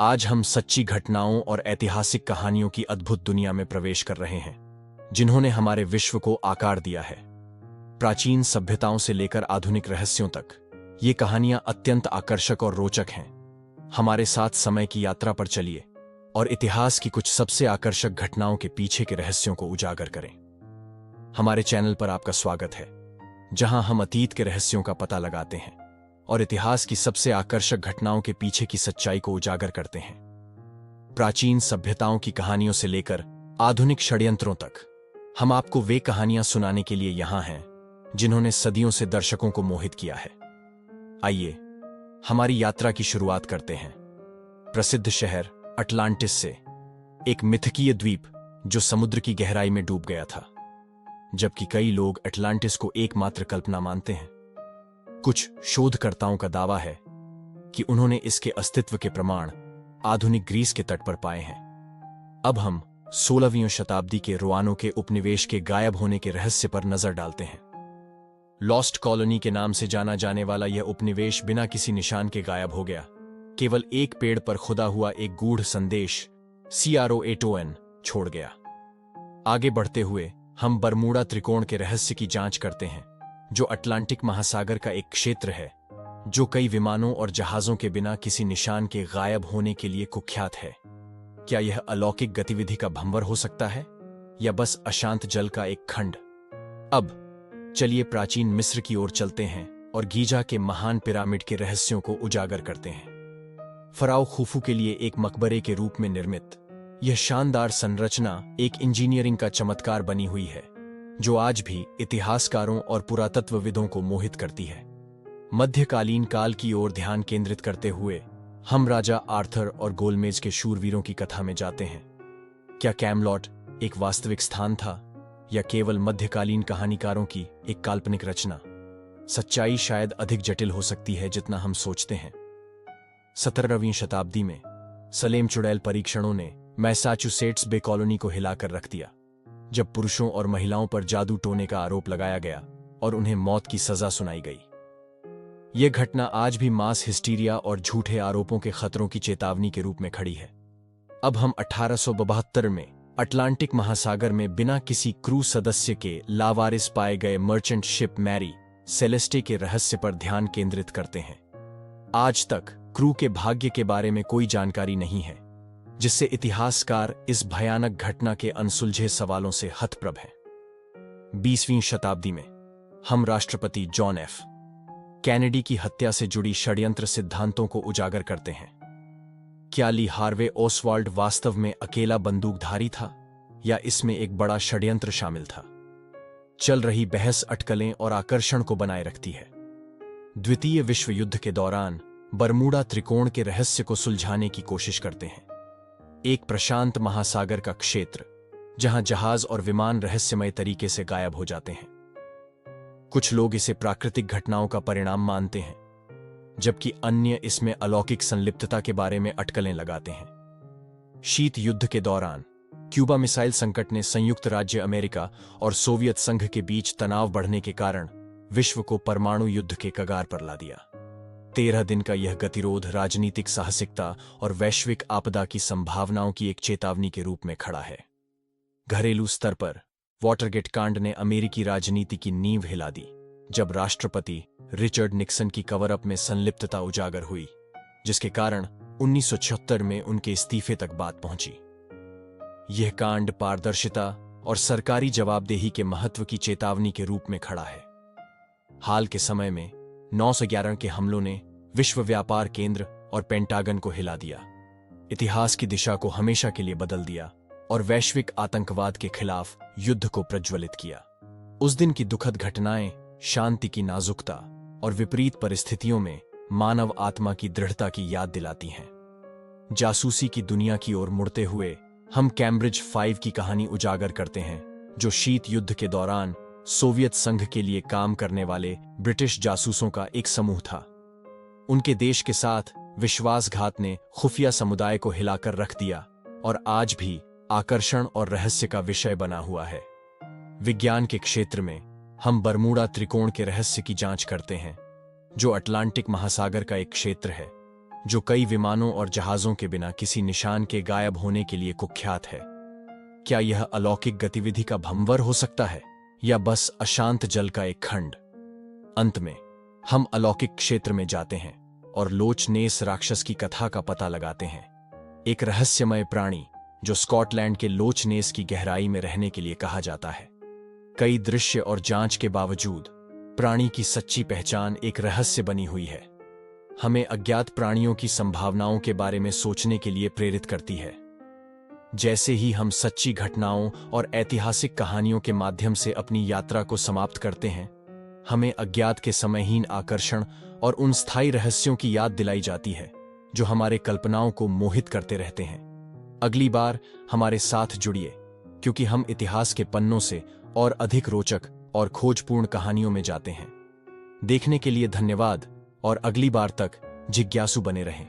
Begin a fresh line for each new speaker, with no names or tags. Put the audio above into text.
आज हम सच्ची घटनाओं और ऐतिहासिक कहानियों की अद्भुत दुनिया में प्रवेश कर रहे हैं, जिन्होंने हमारे विश्व को आकार दिया है। प्राचीन सभ्यताओं से लेकर आधुनिक रहस्यों तक, ये कहानियां अत्यंत आकर्षक और रोचक हैं। हमारे साथ समय की यात्रा पर चलिए और इतिहास की कुछ सबसे आकर्षक घटनाओं के पीछे के रहस्यों को उजागर करें। हमारे चैनल पर आपका स्वागत है, जहां हम अतीत के रहस्यों का पता लगाते हैं और इतिहास की सबसे आकर्षक घटनाओं के पीछे की सच्चाई को उजागर करते हैं। प्राचीन सभ्यताओं की कहानियों से लेकर आधुनिक षड्यंत्रों तक, हम आपको वे कहानियां सुनाने के लिए यहां हैं जिन्होंने सदियों से दर्शकों को मोहित किया है। आइए हमारी यात्रा की शुरुआत करते हैं प्रसिद्ध शहर अटलांटिस से, एक मिथकीय द्वीप जो समुद्र की गहराई में डूब गया था। जबकि कई लोग अटलांटिस को एकमात्र कल्पना मानते हैं, कुछ शोधकर्ताओं का दावा है कि उन्होंने इसके अस्तित्व के प्रमाण आधुनिक ग्रीस के तट पर पाए हैं। अब हम 16वीं शताब्दी के रोआनो के उपनिवेश के गायब होने के रहस्य पर नजर डालते हैं। लॉस्ट कॉलोनी के नाम से जाना जाने वाला यह उपनिवेश बिना किसी निशान के गायब हो गया। केवल एक पेड़ पर खुदा हुआ एक गूढ़ संदेश CROATON छोड़ गया। आगे बढ़ते हुए हम बरमूडा त्रिकोण के रहस्य की जांच करते हैं, जो अटलांटिक महासागर का एक क्षेत्र है जो कई विमानों और जहाजों के बिना किसी निशान के गायब होने के लिए कुख्यात है। क्या यह अलौकिक गतिविधि का भंवर हो सकता है या बस अशांत जल का एक खंड? अब चलिए प्राचीन मिस्र की ओर चलते हैं और गीजा के महान पिरामिड के रहस्यों को उजागर करते हैं। फराओ खुफू के लिए एक मकबरे के रूप में निर्मित यह शानदार संरचना एक इंजीनियरिंग का चमत्कार बनी हुई है, जो आज भी इतिहासकारों और पुरातत्वविदों को मोहित करती है। मध्यकालीन काल की ओर ध्यान केंद्रित करते हुए हम राजा आर्थर और गोलमेज के शूरवीरों की कथा में जाते हैं। क्या कैमलॉट एक वास्तविक स्थान था या केवल मध्यकालीन कहानीकारों की एक काल्पनिक रचना? सच्चाई शायद अधिक जटिल हो सकती है जितना हम सोचते हैं। 17वीं शताब्दी में सलेम चुड़ैल परीक्षणों ने मैसाचुसेट्स बे कॉलोनी को हिलाकर रख दिया, जब पुरुषों और महिलाओं पर जादू टोने का आरोप लगाया गया और उन्हें मौत की सजा सुनाई गई। यह घटना आज भी मास हिस्टीरिया और झूठे आरोपों के खतरों की चेतावनी के रूप में खड़ी है। अब हम 1872 में अटलांटिक महासागर में बिना किसी क्रू सदस्य के लावारिस पाए गए मर्चेंट शिप मैरी सेलेस्टे के रहस्य पर ध्यान केंद्रित करते हैं। आज तक क्रू के भाग्य के बारे में कोई जानकारी नहीं है, जिससे इतिहासकार इस भयानक घटना के अनसुलझे सवालों से हतप्रभ हैं। 20वीं शताब्दी में हम राष्ट्रपति जॉन एफ कैनेडी की हत्या से जुड़ी षड्यंत्र सिद्धांतों को उजागर करते हैं। क्या ली हार्वे ओसवाल्ड वास्तव में अकेला बंदूकधारी था या इसमें एक बड़ा षड्यंत्र शामिल था? चल रही बहस अटकलें और आकर्षण को बनाए रखती है। द्वितीय विश्व युद्ध के दौरान बरमूडा त्रिकोण के रहस्य को सुलझाने की कोशिश करते हैं। एक प्रशांत महासागर का क्षेत्र जहां जहाज और विमान रहस्यमय तरीके से गायब हो जाते हैं। कुछ लोग इसे प्राकृतिक घटनाओं का परिणाम मानते हैं, जबकि अन्य इसमें अलौकिक संलिप्तता के बारे में अटकलें लगाते हैं। शीत युद्ध के दौरान क्यूबा मिसाइल संकट ने संयुक्त राज्य अमेरिका और सोवियत संघ के बीच तनाव बढ़ने के कारण विश्व को परमाणु युद्ध के कगार पर ला दिया। 13 दिन का यह गतिरोध राजनीतिक साहसिकता और वैश्विक आपदा की संभावनाओं की एक चेतावनी के रूप में खड़ा है। घरेलू स्तर पर वाटरगेट कांड ने अमेरिकी राजनीति की नींव हिला दी, जब राष्ट्रपति रिचर्ड निक्सन की कवर अप में संलिप्तता उजागर हुई, जिसके कारण 1976 में उनके इस्तीफे तक बात पहुंची। यह कांड पारदर्शिता और सरकारी जवाबदेही के महत्व की चेतावनी के रूप में खड़ा है। हाल के समय में 9/11 के हमलों ने विश्व व्यापार केंद्र और पेंटागन को हिला दिया, इतिहास की दिशा को हमेशा के लिए बदल दिया और वैश्विक आतंकवाद के खिलाफ युद्ध को प्रज्वलित किया। उस दिन की दुखद घटनाएं शांति की नाजुकता और विपरीत परिस्थितियों में मानव आत्मा की दृढ़ता की याद दिलाती हैं। जासूसी की दुनिया की ओर मुड़ते हुए हम कैम्ब्रिज 5 की कहानी उजागर करते हैं, जो शीत युद्ध के दौरान सोवियत संघ के लिए काम करने वाले ब्रिटिश जासूसों का एक समूह था। उनके देश के साथ विश्वासघात ने खुफिया समुदाय को हिलाकर रख दिया और आज भी आकर्षण और रहस्य का विषय बना हुआ है। विज्ञान के क्षेत्र में हम बरमूडा त्रिकोण के रहस्य की जांच करते हैं, जो अटलांटिक महासागर का एक क्षेत्र है जो कई विमानों और जहाजों के बिना किसी निशान के गायब होने के लिए कुख्यात है। क्या यह अलौकिक गतिविधि का भंवर हो सकता है या बस अशांत जल का एक खंड? अंत में हम अलौकिक क्षेत्र में जाते हैं और लोच नेस राक्षस की कथा का पता लगाते हैं, एक रहस्यमय प्राणी जो स्कॉटलैंड के लोच नेस की गहराई में रहने के लिए कहा जाता है। कई दृश्य और जांच के बावजूद प्राणी की सच्ची पहचान एक रहस्य बनी हुई है, हमें अज्ञात प्राणियों की संभावनाओं के बारे में सोचने के लिए प्रेरित करती है। जैसे ही हम सच्ची घटनाओं और ऐतिहासिक कहानियों के माध्यम से अपनी यात्रा को समाप्त करते हैं, हमें अज्ञात के समयहीन आकर्षण और उन स्थायी रहस्यों की याद दिलाई जाती है जो हमारे कल्पनाओं को मोहित करते रहते हैं। अगली बार हमारे साथ जुड़िए, क्योंकि हम इतिहास के पन्नों से और अधिक रोचक और खोजपूर्ण कहानियों में जाते हैं। देखने के लिए धन्यवाद और अगली बार तक जिज्ञासु बने रहें।